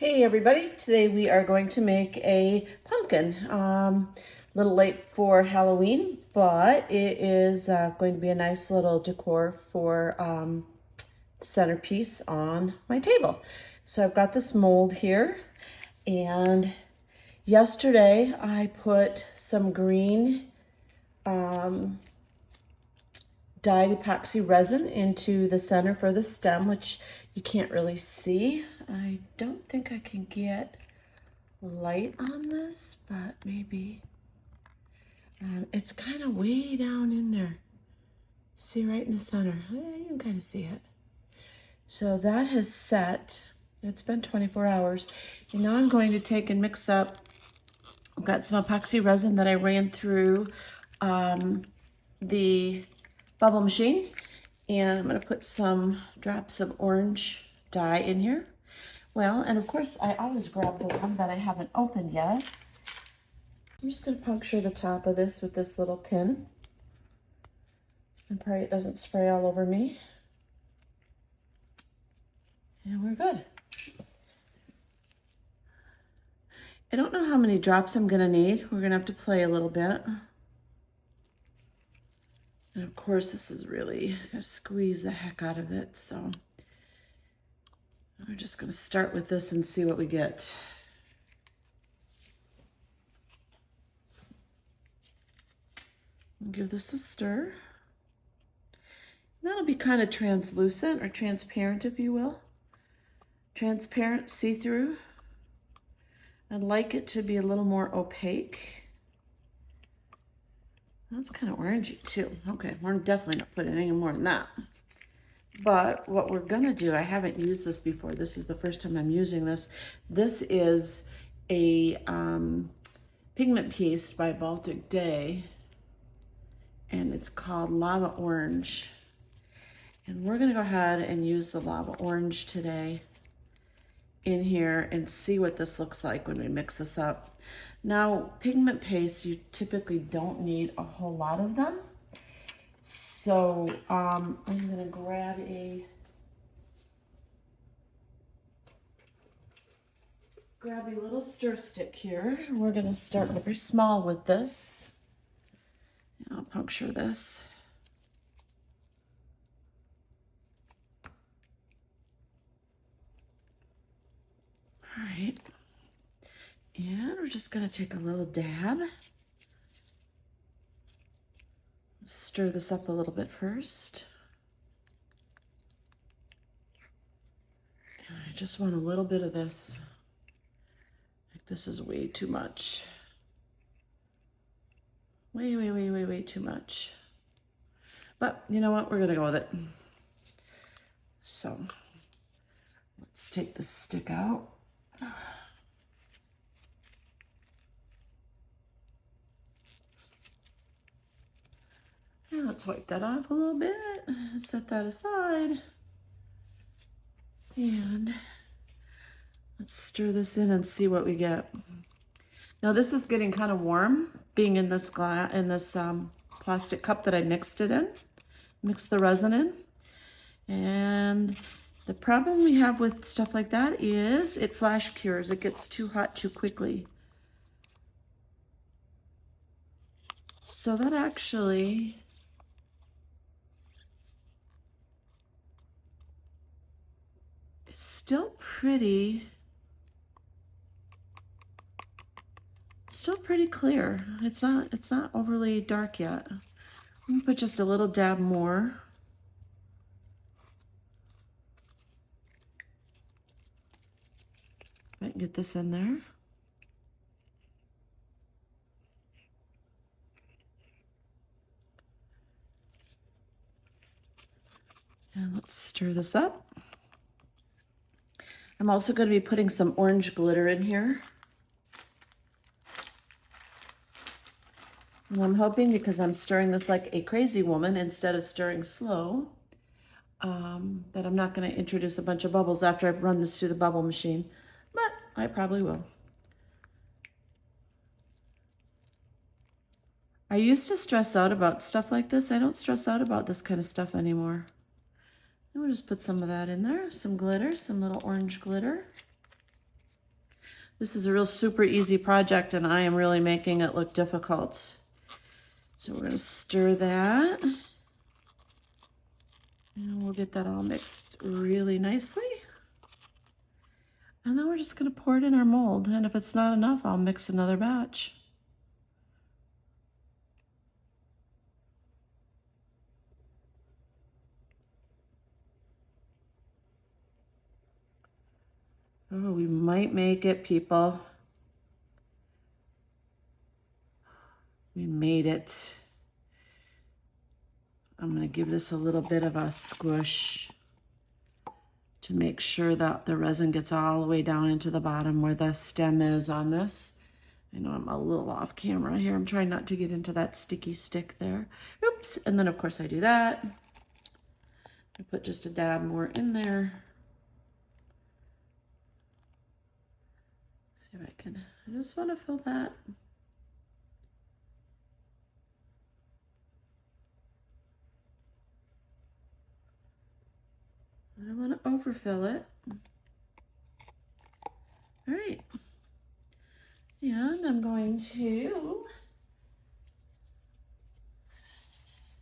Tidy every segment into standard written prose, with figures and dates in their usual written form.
Hey everybody, today we are going to make a pumpkin. A little late for Halloween, but it is going to be a nice little decor for the centerpiece on my table. So I've got this mold here, and yesterday I put some green dyed epoxy resin into the center for the stem, which you can't really see. I don't think I can get light on this, but maybe. It's kind of way down in there. See, right in the center. You can kind of see it. So that has set. It's been 24 hours. And now I'm going to take and mix up. I've got some epoxy resin that I ran through the bubble machine, and I'm going to put some drops of orange dye in here. Well, and of course I always grab the one that I haven't opened yet. I'm just going to puncture the top of this with this little pin, and pray it doesn't spray all over me. And we're good. I don't know how many drops I'm going to need. We're going to have to play a little bit. And of course, this is really going to squeeze the heck out of it. So we're just going to start with this and see what we get. I'll give this a stir. That'll be kind of translucent or transparent, if you will. Transparent, see-through. I'd like it to be a little more opaque. That's kind of orangey too. Okay, we're definitely not putting any more than that. But what we're gonna do, I haven't used this before. This is the first time I'm using this. This is a pigment piece by Baltic Day, and it's called Lava Orange. And we're gonna go ahead and use the Lava Orange today in here and see what this looks like when we mix this up. Now, pigment paste, you typically don't need a whole lot of them. So I'm gonna grab a little stir stick here. And we're gonna start very small with this. And I'll puncture this. All right. And we're just going to take a little dab. Stir this up a little bit first. And I just want a little bit of this. Like, this is way too much. Way too much. But you know what? We're going to go with it. So let's take the stick out. And let's wipe that off a little bit, set that aside, and let's stir this in and see what we get. Now this is getting kind of warm, being in this plastic cup that I mixed the resin in. And the problem we have with stuff like that is it flash cures. It gets too hot too quickly. So that actually is still pretty clear. It's not overly dark yet. I'm gonna put just a little dab more. I can get this in there. And let's stir this up. I'm also going to be putting some orange glitter in here. And I'm hoping, because I'm stirring this like a crazy woman instead of stirring slow, that I'm not going to introduce a bunch of bubbles after I run this through the bubble machine. But I probably will. I used to stress out about stuff like this. I don't stress out about this kind of stuff anymore. And we'll just put some of that in there, some glitter, some little orange glitter. This is a real super easy project, and I am really making it look difficult. So we're going to stir that. And we'll get that all mixed really nicely. And then we're just going to pour it in our mold. And if it's not enough, I'll mix another batch. Oh, we might make it, people. We made it. I'm going to give this a little bit of a squish to make sure that the resin gets all the way down into the bottom where the stem is on this. I know I'm a little off camera here. I'm trying not to get into that sticky stick there. Oops. And then, of course, I do that. I put just a dab more in there. See if I can, I just want to fill that. I don't want to overfill it. All right. And I'm going to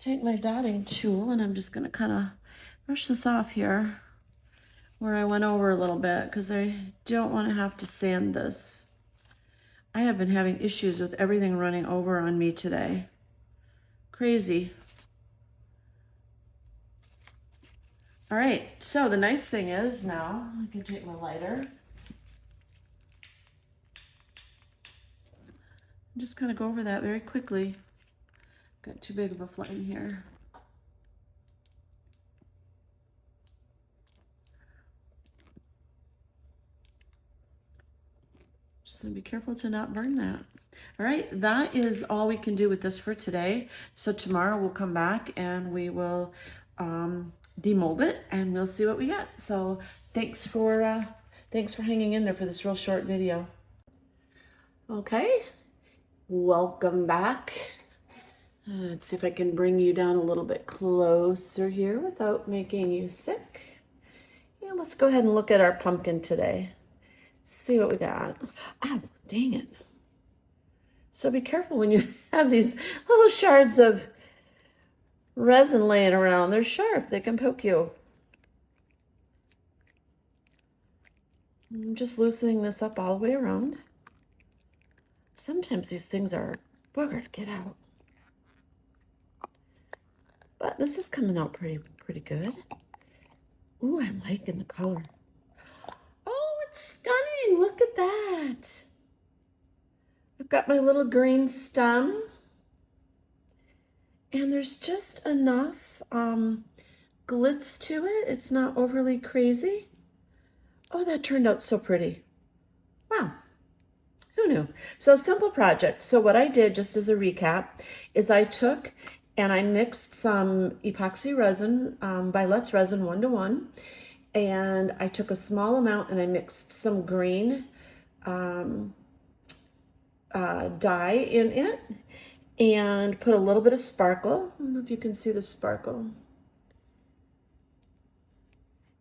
take my dotting tool and I'm just going to kind of brush this off here where I went over a little bit because I don't want to have to sand this. I have been having issues with everything running over on me today. Crazy. All right, so the nice thing is now I can take my lighter. And just kind of go over that very quickly. Got too big of a flame here. Just gonna be careful to not burn that. All right, that is all we can do with this for today. So tomorrow we'll come back and we will demold it and we'll see what we get. So thanks for hanging in there for this real short video. Okay, welcome back. Let's see if I can bring you down a little bit closer here without making you sick. Yeah, let's go ahead and look at our pumpkin today. See what we got. Oh, dang it. So be careful when you have these little shards of resin laying around. They're sharp. They can poke you. I'm just loosening this up all the way around. Sometimes these things are boogered. Get out. But this is coming out pretty good. Ooh, I'm liking the color. Oh, it's stunning. Look at that. I've got my little green stem. And there's just enough glitz to it. It's not overly crazy. Oh, that turned out so pretty. Wow. Who knew? So simple project. So what I did, just as a recap, is I took and I mixed some epoxy resin by Let's Resin 1:1. And I took a small amount and I mixed some green dye in it and put a little bit of sparkle. I don't know if you can see the sparkle.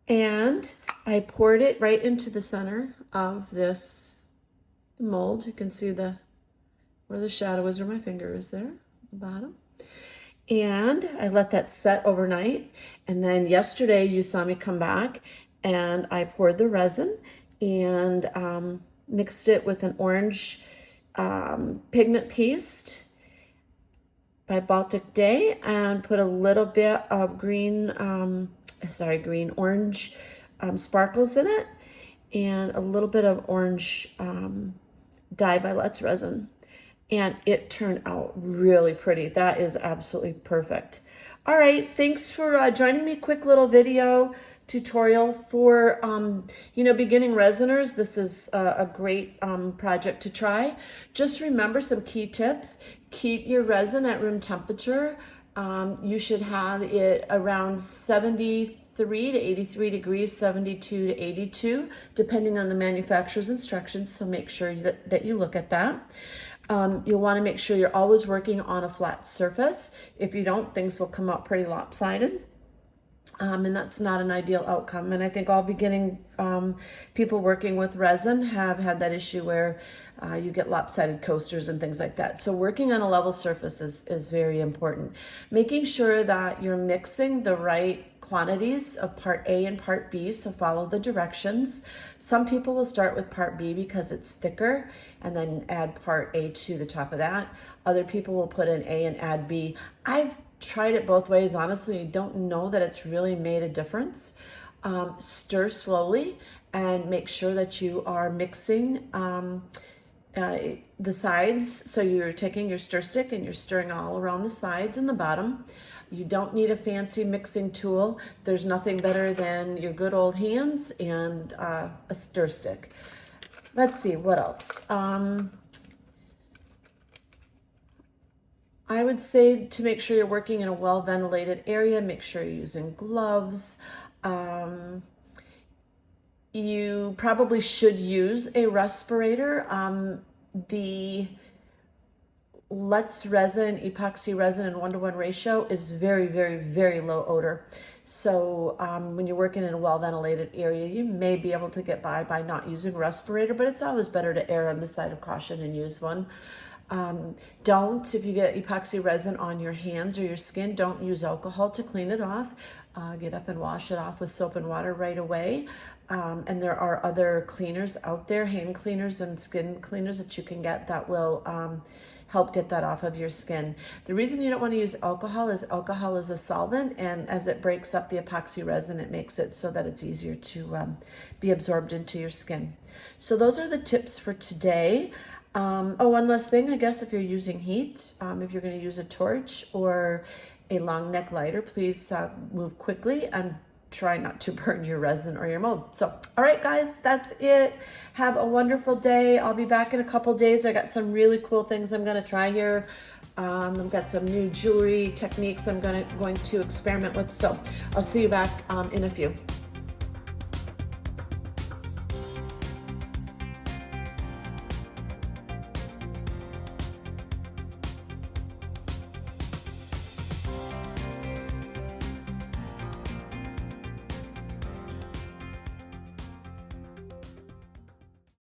And I poured it right into the center of this mold. You can see where the shadow is, where my finger is there, at the bottom. And I let that set overnight. And then yesterday you saw me come back and I poured the resin and mixed it with an orange pigment paste by Baltic Day and put a little bit of green orange sparkles in it and a little bit of orange dye by Let's Resin. And it turned out really pretty. That is absolutely perfect. All right, thanks for joining me. Quick little video tutorial for beginning resiners. This is a great project to try. Just remember some key tips. Keep your resin at room temperature. You should have it around 73 to 83 degrees, 72 to 82, depending on the manufacturer's instructions. So make sure that you look at that. You'll want to make sure you're always working on a flat surface. If you don't, things will come out pretty lopsided. And that's not an ideal outcome. And I think all beginning people working with resin have had that issue where you get lopsided coasters and things like that. So working on a level surface is very important. Making sure that you're mixing the right quantities of part A and part B, so follow the directions. Some people will start with part B because it's thicker and then add part A to the top of that. Other people will put in A and add B. I've tried it both ways. Honestly, I don't know that it's really made a difference. Stir slowly and make sure that you are mixing the sides. So you're taking your stir stick and you're stirring all around the sides and the bottom. You don't need a fancy mixing tool. There's nothing better than your good old hands and a stir stick. Let's see, what else? I would say to make sure you're working in a well-ventilated area, make sure you're using gloves. You probably should use a respirator. The Let's Resin, Epoxy Resin in 1-to-1 ratio is very, very, very low odor. So when you're working in a well-ventilated area, you may be able to get by not using a respirator, but it's always better to err on the side of caution and use one. If you get epoxy resin on your hands or your skin, don't use alcohol to clean it off. Get up and wash it off with soap and water right away. And there are other cleaners out there, hand cleaners and skin cleaners that you can get that will help get that off of your skin. The reason you don't want to use alcohol is a solvent, and as it breaks up the epoxy resin, it makes it so that it's easier to be absorbed into your skin. So those are the tips for today. One last thing, I guess, if you're using heat, if you're going to use a torch or a long neck lighter, please move quickly and try not to burn your resin or your mold. So, all right, guys, that's it. Have a wonderful day. I'll be back in a couple days. I got some really cool things I'm going to try here. I've got some new jewelry techniques I'm going to experiment with. So I'll see you back in a few.